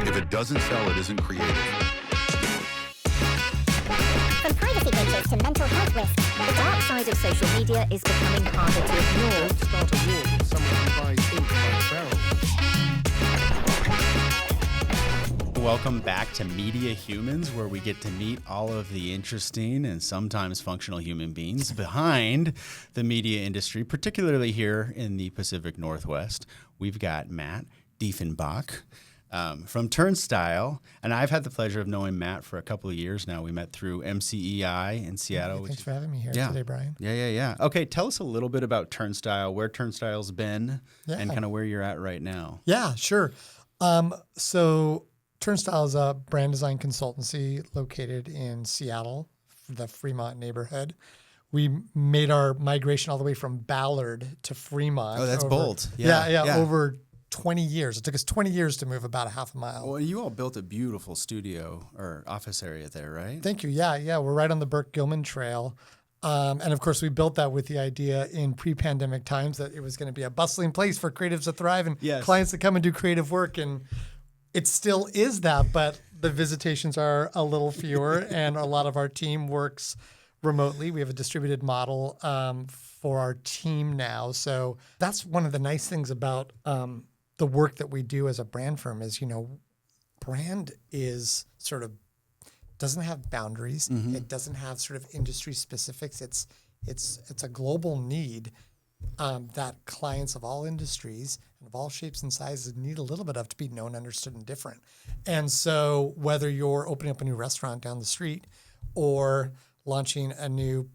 If it doesn't sell, it isn't creative. From privacy breaches to mental health risks, the dark side of social media is becoming harder to ignore. Don't start a war with someone who buys ink by the barrel. Welcome back to Media Humans, where we get to meet all of the interesting and sometimes functional human beings behind the media industry, particularly here in the Pacific Northwest. We've got Matt Diefenbach from Turnstyle, and I've had the pleasure of knowing Matt for a couple of years now. We met through MCEI in Seattle. Thanks for having me here today, Brian. Yeah. Okay, tell us a little bit about Turnstyle, where Turnstyle's been, and kind of where you're at right now. Yeah, sure. So Turnstyle is a brand design consultancy located in Seattle, the Fremont neighborhood. We made our migration all the way from Ballard to Fremont. Oh, that's bold. Yeah, over 20 years. It took us 20 years to move about a half a mile. Well, you all built a beautiful studio or office area there, right? Thank you. Yeah. We're right on the Burke-Gilman Trail. And of course, we built that with the idea in pre-pandemic times that it was going to be a bustling place for creatives to thrive and clients to come and do creative work. And it still is that, but the visitations are a little fewer and a lot of our team works remotely. We have a distributed model for our team now. So that's one of the nice things about the work that we do as a brand firm is, brand is sort of doesn't have boundaries. Mm-hmm. It doesn't have sort of industry specifics. It's a global need that clients of all industries and of all shapes and sizes need a little bit of to be known, understood, and different. And so whether you're opening up a new restaurant down the street or launching a new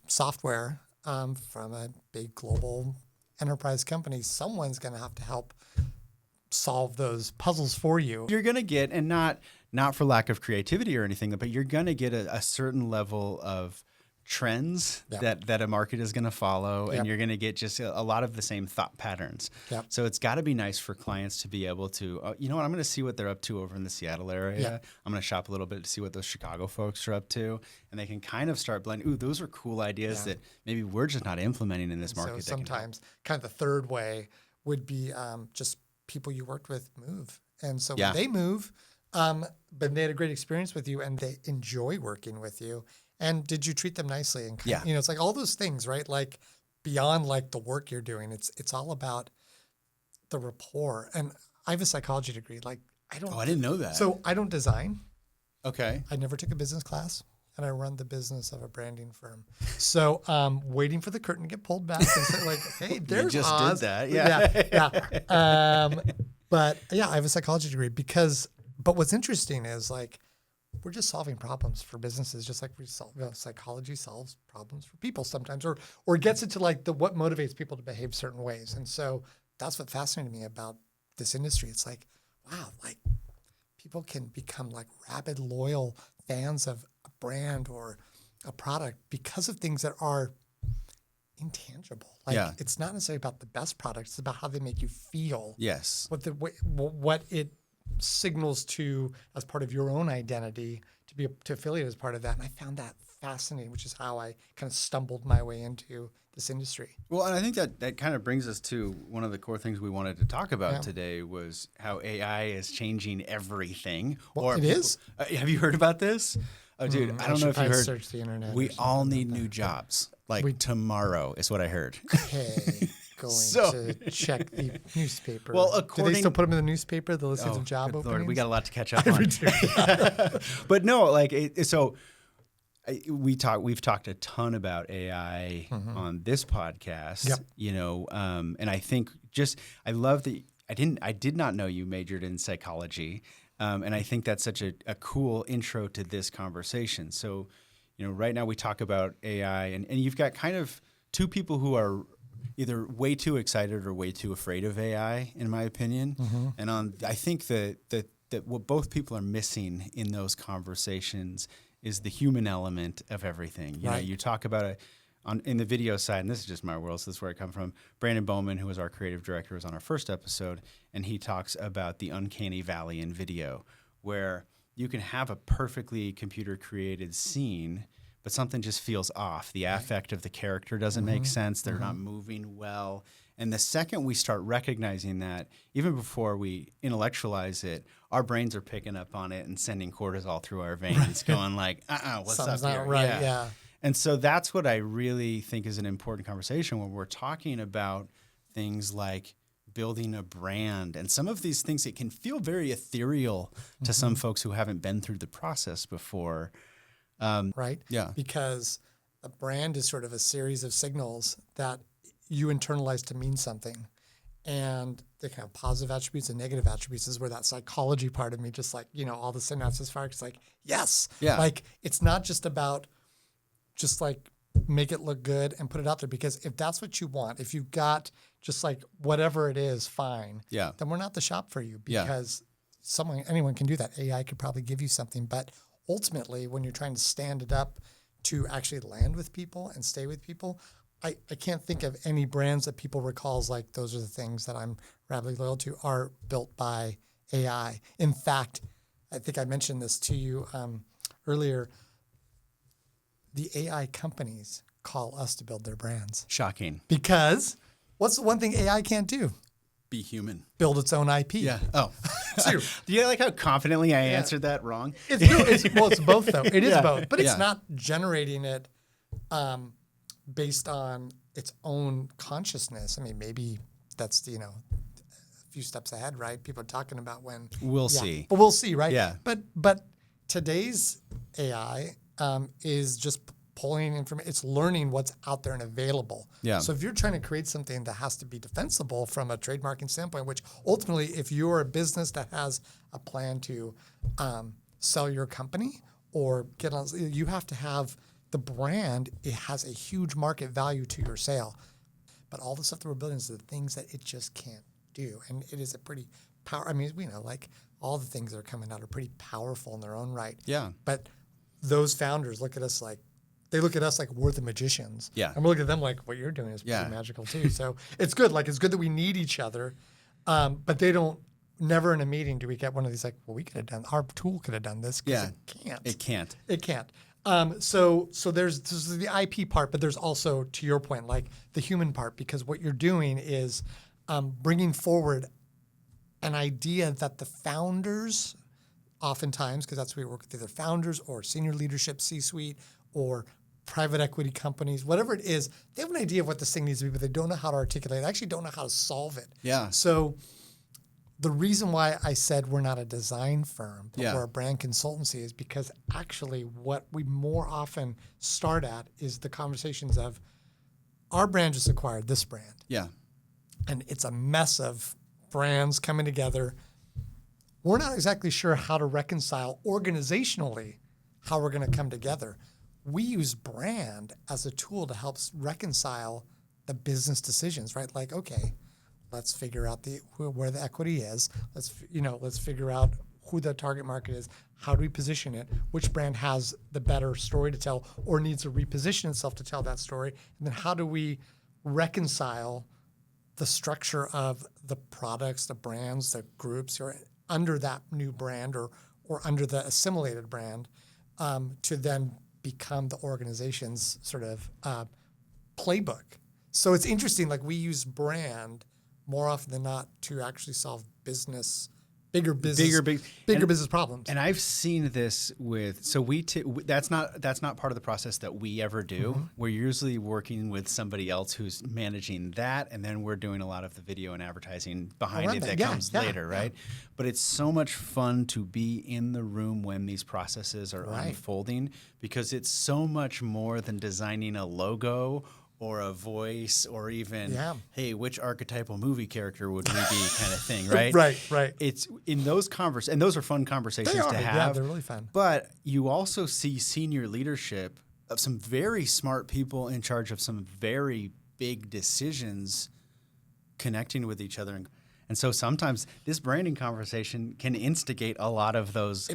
software from a big global enterprise company, someone's going to have to help solve those puzzles for you. You're going to get, and not for lack of creativity or anything, but you're going to get a certain level of trends that a market is going to follow, and you're going to get just a lot of the same thought patterns. Yep. So it's got to be nice for clients to be able to, I'm going to see what they're up to over in the Seattle area. Yep. I'm going to shop a little bit to see what those Chicago folks are up to, and they can kind of start blending. Ooh, those are cool ideas that maybe we're just not implementing in this market. So sometimes kind of the third way would be just people you worked with move. And so when they move, but they had a great experience with you and they enjoy working with you. And did you treat them nicely? And it's like all those things, right? Like beyond like the work you're doing, it's all about the rapport. And I have a psychology degree. Like I didn't know that. So I don't design. Okay. I never took a business class. And I run the business of a branding firm. So waiting for the curtain to get pulled back and say like, hey, there's you just Oz. did that. Yeah. But I have a psychology degree but what's interesting is like, we're just solving problems for businesses, just like psychology solves problems for people sometimes, or gets into like what motivates people to behave certain ways. And so that's what fascinated me about this industry. It's like, wow, like people can become like rabid, loyal fans of a brand or a product because of things that are intangible. Like it's not necessarily about the best product; it's about how they make you feel. Yes. What it signals to as part of your own identity to affiliate as part of that. And I found that fascinating, which is how I kind of stumbled my way into this industry. Well, and I think that kind of brings us to one of the core things we wanted to talk about today was how AI is changing everything. Well, is? Have you heard about this? Oh, dude, I don't know if you heard. Search the internet. We all need new jobs. Like tomorrow is what I heard. Okay. To check the newspaper. Well, do they still put them in the newspaper, the listings of job openings? Lord, we got a lot to catch up on. But no, like we've talked a ton about AI on this podcast. Yep. And I think I love that I did not know you majored in psychology, and I think that's such a cool intro to this conversation. So, right now we talk about AI, and you've got kind of two people who are either way too excited or way too afraid of AI, in my opinion. Mm-hmm. And I think that what both people are missing in those conversations is the human element of everything. You know, you talk about in the video side, and this is just my world, so this is where I come from. Brandon Bowman, who was our creative director, was on our first episode, and he talks about the uncanny valley in video, where you can have a perfectly computer-created scene, but something just feels off. The affect of the character doesn't make sense. They're not moving well. And the second we start recognizing that, even before we intellectualize it, our brains are picking up on it and sending cortisol through our veins, going like, what's Something's up not here? right, yeah. And so that's what I really think is an important conversation when we're talking about things like building a brand. And some of these things, it can feel very ethereal to some folks who haven't been through the process before. Right? Yeah. Because a brand is sort of a series of signals that you internalize to mean something. And they can have positive attributes and negative attributes. This is where that psychology part of me just like, all the synapses fire. It's like, yes. Yeah. Like, it's not just about just like make it look good and put it out there. Because if that's what you want, if you've got just like whatever it is, fine. Yeah. Then we're not the shop for you Yeah. because anyone can do that. AI could probably give you something. But ultimately, when you're trying to stand it up to actually land with people and stay with people, I can't think of any brands that people recall as like, those are the things that I'm radically loyal to are built by AI. In fact, I think I mentioned this to you earlier. The AI companies call us to build their brands. Shocking. Because what's the one thing AI can't do? Be human. Build its own IP. Yeah. Oh. Two. Do you like how confidently I answered that wrong? It's both though. It is Yeah. both, but it's Yeah. not generating it based on its own consciousness. I mean, maybe that's a few steps ahead, right? People are talking about when We'll see. but we'll see, right? Yeah. But today's AI is just pulling information. It's learning what's out there and available. Yeah. So if you're trying to create something that has to be defensible from a trademarking standpoint, which ultimately, if you're a business that has a plan to sell your company or get on, you have to have the brand. It has a huge market value to your sale. But all the stuff that we're building is the things that it just can't do. And it is a pretty power. I mean, like all the things that are coming out are pretty powerful in their own right. Yeah. But those founders look at us like we're the magicians. Yeah. And we look at them like what you're doing is pretty magical too. So it's good. Like, it's good that we need each other. But they don't, never in a meeting do we get one of these like, well, we could have done, our tool could have done this. Yeah. It can't. It can't. So there's the IP part, but there's also, to your point, like the human part, because what you're doing is bringing forward an idea that the founders, oftentimes, because that's where we work with either founders or senior leadership, C-suite, or private equity companies, whatever it is, they have an idea of what this thing needs to be, but they don't know how to articulate it. They actually don't know how to solve it. Yeah. So the reason why I said we're not a design firm, but Yeah. we're a brand consultancy is because actually what we more often start at is the conversations of our brand just acquired this brand. Yeah. And it's a mess of brands coming together. We're not exactly sure how to reconcile organizationally how we're going to come together. We use brand as a tool to help reconcile the business decisions, right? Like, okay, let's figure out where the equity is. Let's figure out who the target market is. How do we position it? Which brand has the better story to tell or needs to reposition itself to tell that story? And then how do we reconcile the structure of the products, the brands, the groups or under that new brand or under the assimilated brand to then become the organization's sort of playbook. So it's interesting, like we use brand more often than not to actually solve bigger business problems. And I've seen this with, so that's not part of the process that we ever do. Mm-hmm. We're usually working with somebody else who's managing that, and then we're doing a lot of the video and advertising behind Around it that that. comes Yeah. later, right? But it's so much fun to be in the room when these processes are unfolding, because it's so much more than designing a logo or a voice, or even, hey, which archetypal movie character would we be, kind of thing, right? Right. It's in those and those are fun conversations to have. Yeah, they're really fun. But you also see senior leadership of some very smart people in charge of some very big decisions connecting with each other. And so sometimes this branding conversation can instigate a lot of those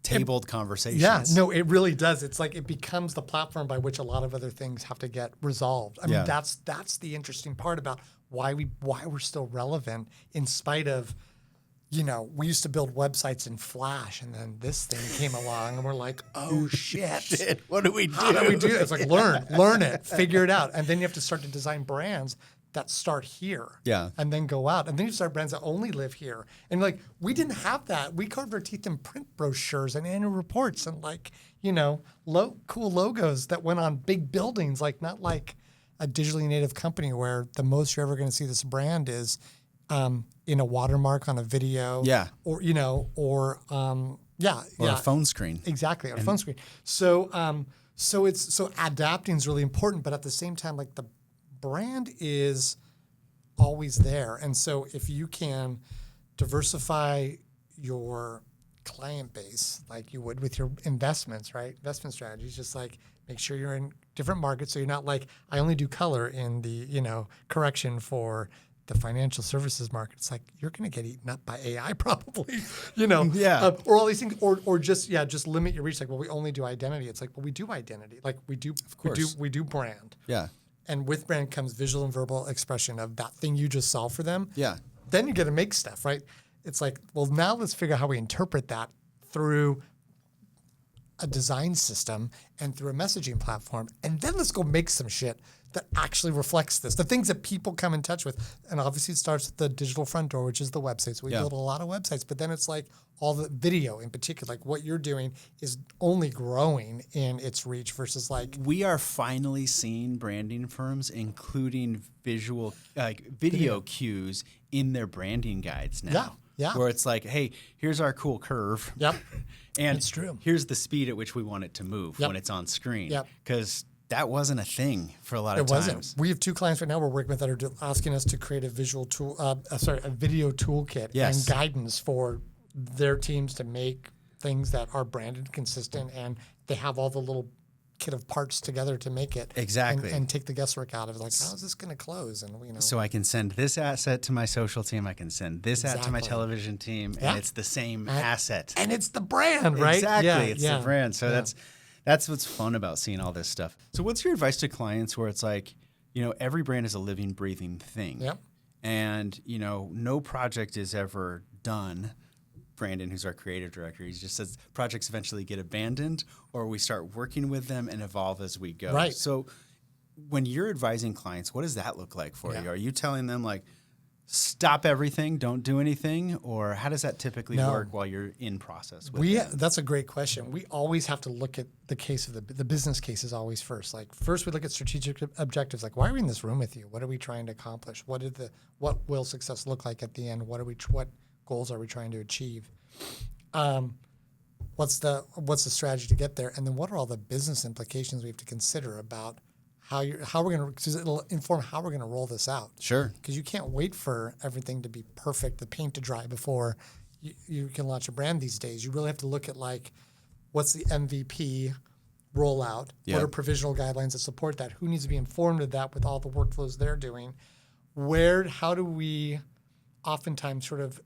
tabled conversations. Yeah, no, it really does. It's like it becomes the platform by which a lot of other things have to get resolved. I mean, that's the interesting part about why we're still relevant in spite of, we used to build websites in Flash, and then this thing came along, and we're like, oh shit, What do we do? how do we do that? It's like learn it, figure it out, and then you have to start to design brands that start here. Yeah. And then go out. And then you start brands that only live here. And like, we didn't have that. We carved our teeth in print brochures and annual reports and like, you know, cool logos that went on big buildings, like not like a digitally native company where the most you're ever going to see this brand is in a watermark on a video. Yeah. Or, you know, or a phone screen. Exactly, on a phone screen. So so adapting is really important, but at the same time, like the brand is always there. And so if you can diversify your client base like you would with your investments, right? Investment strategies, just like make sure you're in different markets. So you're not like, I only do color in the, you know, correction for the financial services market. It's like, you're going to get eaten up by AI probably, you know, or all these things, or just limit your reach. Like, well, we only do identity. It's like, well, we do identity. Like we do brand. Yeah. And with brand comes visual and verbal expression of that thing you just solved for them. Yeah. Then you get to make stuff, right? It's like, well, now let's figure out how we interpret that through a design system and through a messaging platform. And then let's go make some shit that actually reflects this. The things that people come in touch with. And obviously it starts with the digital front door, which is the website. So we build a lot of websites, but then it's like all the video in particular, like what you're doing is only growing in its reach versus like. We are finally seeing branding firms including video cues in their branding guides now. Yeah. Yeah. Where it's like, hey, here's our cool curve. Yep. And it's true. Here's the speed at which we want it to move when it's on screen. Yep. Because that wasn't a thing for a lot of times. It wasn't. We have 2 clients right now we're working with that are asking us to create a visual tool, a video toolkit and guidance for their teams to make things that are branded, consistent, and they have all the little kit of parts together to make it exactly and take the guesswork out of it. Like, how is this going to close? And you know, so I can send this asset to my social team. I can send this out to my television team, and it's the same asset. And it's the brand, right? Exactly, it's the brand. So that's what's fun about seeing all this stuff. So what's your advice to clients where it's like, you know, every brand is a living, breathing thing. Yep. And, you know, no project is ever done. Brandon, who's our creative director, he just says projects eventually get abandoned or we start working with them and evolve as we go. Right. So when you're advising clients, what does that look like for you? Are you telling them like, stop everything, don't do anything? Or how does that typically work while you're in process with them? That's a great question. We always have to look at the case of the business case is always first. Like first we look at strategic objectives. Like, why are we in this room with you? What are we trying to accomplish? What will success look like at the end? What goals are we trying to achieve? What's the strategy to get there? And then what are all the business implications we have to consider about how we're going to, because it'll inform how we're going to roll this out. Sure. Because you can't wait for everything to be perfect, the paint to dry before you can launch a brand these days. You really have to look at like, what's the MVP rollout? Yep. What are provisional guidelines that support that? Who needs to be informed of that with all the workflows they're doing? How do we oftentimes sort of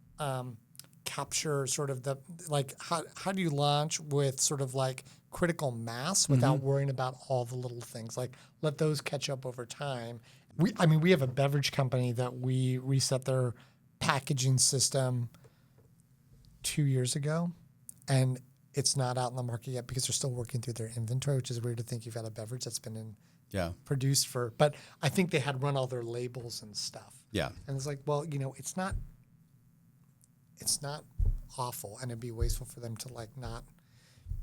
capture sort of the, like, how do you launch with sort of like critical mass without worrying about all the little things? Like, let those catch up over time. We have a beverage company that we reset their packaging system 2 years ago, and it's not out in the market yet because they're still working through their inventory, which is weird to think you've got a beverage that's been produced for, but I think they had run all their labels and stuff. Yeah. And it's like, well, you know, it's not awful, and it'd be wasteful for them to like not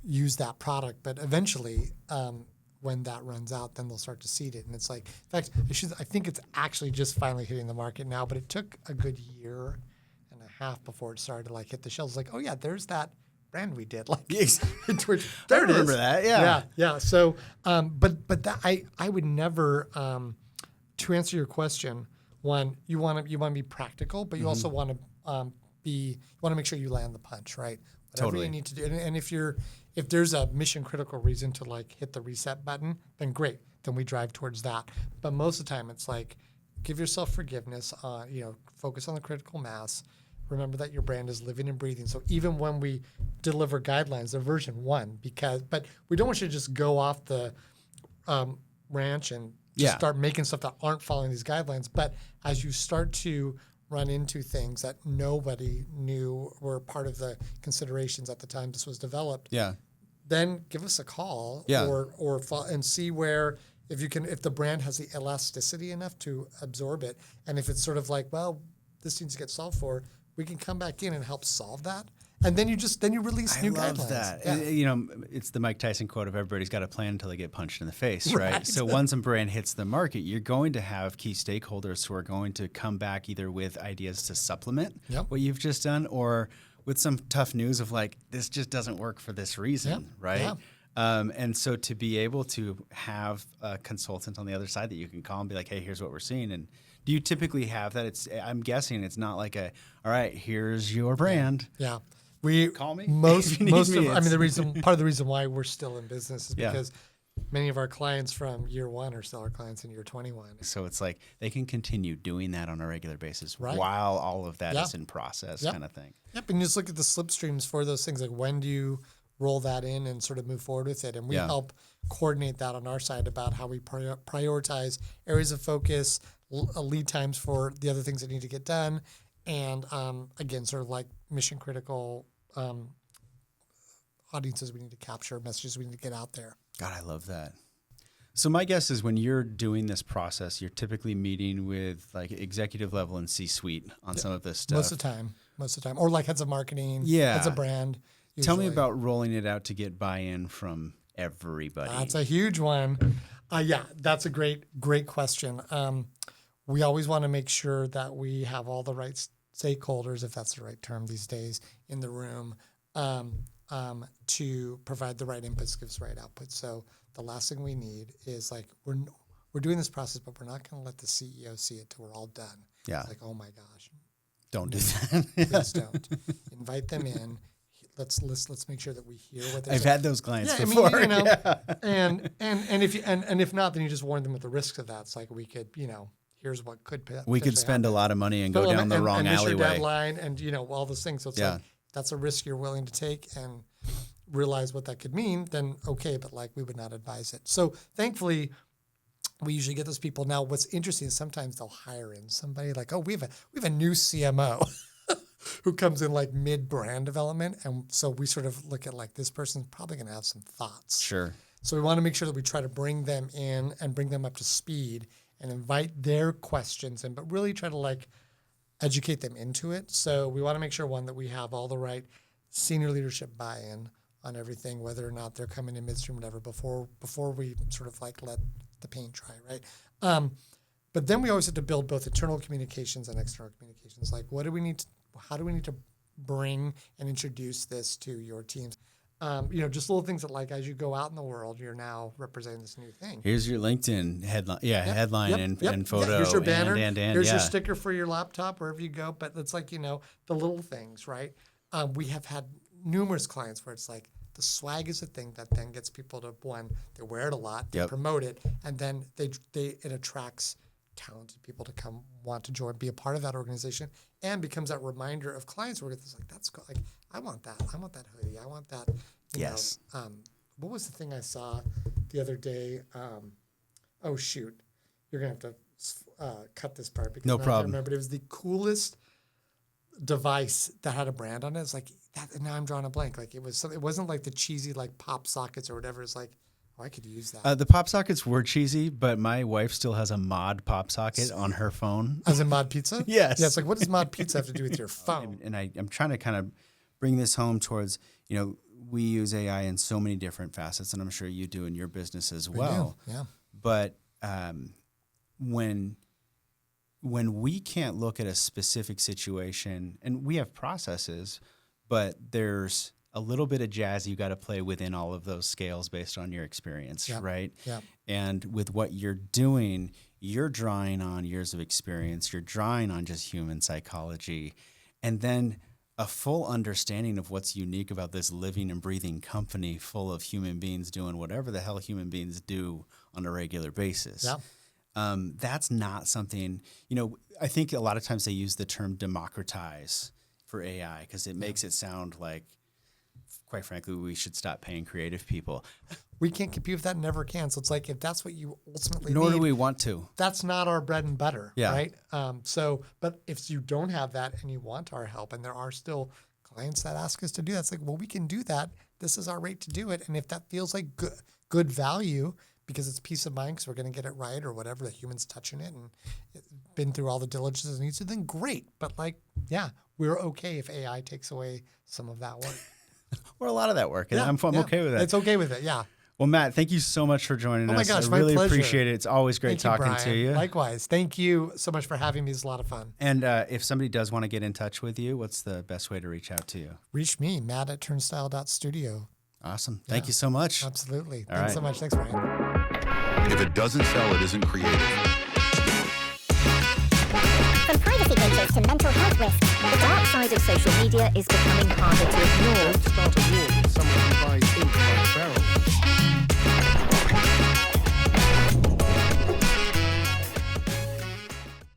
use that product. But eventually, when that runs out, then they'll start to seed it. And it's like, in fact, I think it's actually just finally hitting the market now, but it took a good year and a half before it started to like hit the shelves. Like, oh yeah, there's that brand we did. Like, there I remember that. Yeah. Yeah. So, but that I would never, to answer your question, one, you want to be practical, but you also want to you want to make sure you land the punch, right? Whatever you need to do. And if there's a mission critical reason to like hit the reset button, then great. Then we drive towards that. But most of the time it's like, give yourself forgiveness, focus on the critical mass. Remember that your brand is living and breathing. So even when we deliver guidelines, they're version 1 but we don't want you to just go off the ranch and just start making stuff that aren't following these guidelines. But as you start to run into things that nobody knew were part of the considerations at the time this was developed, then give us a call and see where if the brand has the elasticity enough to absorb it, and if it's sort of like, well, this needs to get solved for, we can come back in and help solve that. And then you release new guidelines. That. Yeah. It's the Mike Tyson quote of everybody's got a plan until they get punched in the face, right? So once a brand hits the market, you're going to have key stakeholders who are going to come back either with ideas to supplement what you've just done, or with some tough news of like, this just doesn't work for this reason, right? Yeah. And so to be able to have a consultant on the other side that you can call and be like, hey, here's what we're seeing. And do you typically have that? I'm guessing it's not like all right, here's your brand. Yeah. We call me. Part of the reason why we're still in business is because many of our clients from year one are still our clients in year 21. So it's like they can continue doing that on a regular basis while all of that is in process, kind of thing. Yep. And just look at the slipstreams for those things. Like, when do you roll that in and sort of move forward with it? And we help coordinate that on our side about how we prioritize areas of focus, lead times for the other things that need to get done. And again, sort of like mission critical audiences we need to capture, messages we need to get out there. God, I love that. So my guess is when you're doing this process, you're typically meeting with like executive level and C-suite on some of this stuff. Most of the time. Or like heads of marketing, heads of brand. Usually. Tell me about rolling it out to get buy-in from everybody. That's a huge one. That's a great question. We always want to make sure that we have all the right stakeholders, if that's the right term these days, in the room to provide the right inputs, give us the right output. So the last thing we need is like, we're doing this process, but we're not going to let the CEO see it till we're all done. Yeah. It's like, oh my gosh. Don't do that. Please don't. Invite them in. Let's make sure that we hear what they're saying. I've had those clients before. And if not, then you just warn them of the risks of that. It's like, we could, here's what could we could spend a lot of money and go down the wrong alleyway. Your deadline and all those things. So it's like, that's a risk you're willing to take and realize what that could mean, then okay, but like, we would not advise it. So thankfully, we usually get those people. Now, what's interesting is sometimes they'll hire in somebody like, we have a new CMO who comes in like mid-brand development. And so we sort of look at like, this person's probably going to have some thoughts. Sure. So we want to make sure that we try to bring them in and bring them up to speed and invite their questions in, but really try to like educate them into it. So we want to make sure, one, that we have all the right senior leadership buy-in on everything, whether or not they're coming in midstream, whatever, before we sort of like let the paint dry, right? But then we always have to build both internal communications and external communications. Like, how do we need to bring and introduce this to your teams? Just little things that, like, as you go out in the world, you're now representing this new thing. Here's your LinkedIn headline, and photo. Here's your banner. And here's your sticker for your laptop, wherever you go. But it's like, the little things, right? We have had numerous clients where it's like, the swag is a thing that then gets people to, one, they wear it a lot, they promote it, and then it attracts talented people to come want to join, be a part of that organization, and becomes that reminder of clients where it's like, that's cool. Like, I want that hoodie, I want that. Yes. What was the thing I saw the other day? Oh shoot, you're gonna have to cut this part because no I problem. remember, but it was the coolest device that had a brand on it. It's like that. And now I'm drawing a blank. Like, it wasn't like the cheesy like pop sockets or whatever. It's like, I could use that. The pop sockets were cheesy, but my wife still has a Mod pop socket on her phone. As in Mod Pizza? Yes. Yeah, it's like, what does Mod Pizza have to do with your phone? And I'm trying to kind of bring this home towards, we use AI in so many different facets, and I'm sure you do in your business as well. Yeah. But when we can't look at a specific situation, and we have processes, but there's a little bit of jazz you got to play within all of those scales based on your experience, right? Yeah. And with what you're doing, you're drawing on years of experience, you're drawing on just human psychology, and then a full understanding of what's unique about this living and breathing company full of human beings doing whatever the hell human beings do on a regular basis. Yeah. That's not something, I think a lot of times they use the term democratize for AI because it makes it sound like, quite frankly, we should stop paying creative people. We can't compete with that, never can. So it's like, if that's what you ultimately Nor need, do we want to. That's not our bread and butter, Yeah. right? But if you don't have that and you want our help, and there are still clients that ask us to do that, it's like, well, we can do that. This is our rate to do it. And if that feels like good value because it's peace of mind because we're going to get it right or whatever, the human's touching it and it's been through all the diligence it needs to, then great. But like, yeah, we're okay if AI takes away some of that work. Or a lot of that work. And I'm okay with that. It's okay with it. Yeah. Well, Matt, thank you so much for joining us. Oh my gosh, I my really pleasure. appreciate it. It's always great talking to you. Likewise. Thank you so much for having me. It's a lot of fun. And if somebody does want to get in touch with you, what's the best way to reach out to you? Reach me, Matt at Turnstyle.studio. Awesome. Thank you so much. Absolutely. All Thanks so much. Thanks, Brian. If it doesn't sell, it isn't creative. From privacy breaches to mental health risks, the dark side of social media is becoming harder to ignore. Don't start a war with someone who buys ink by the barrel.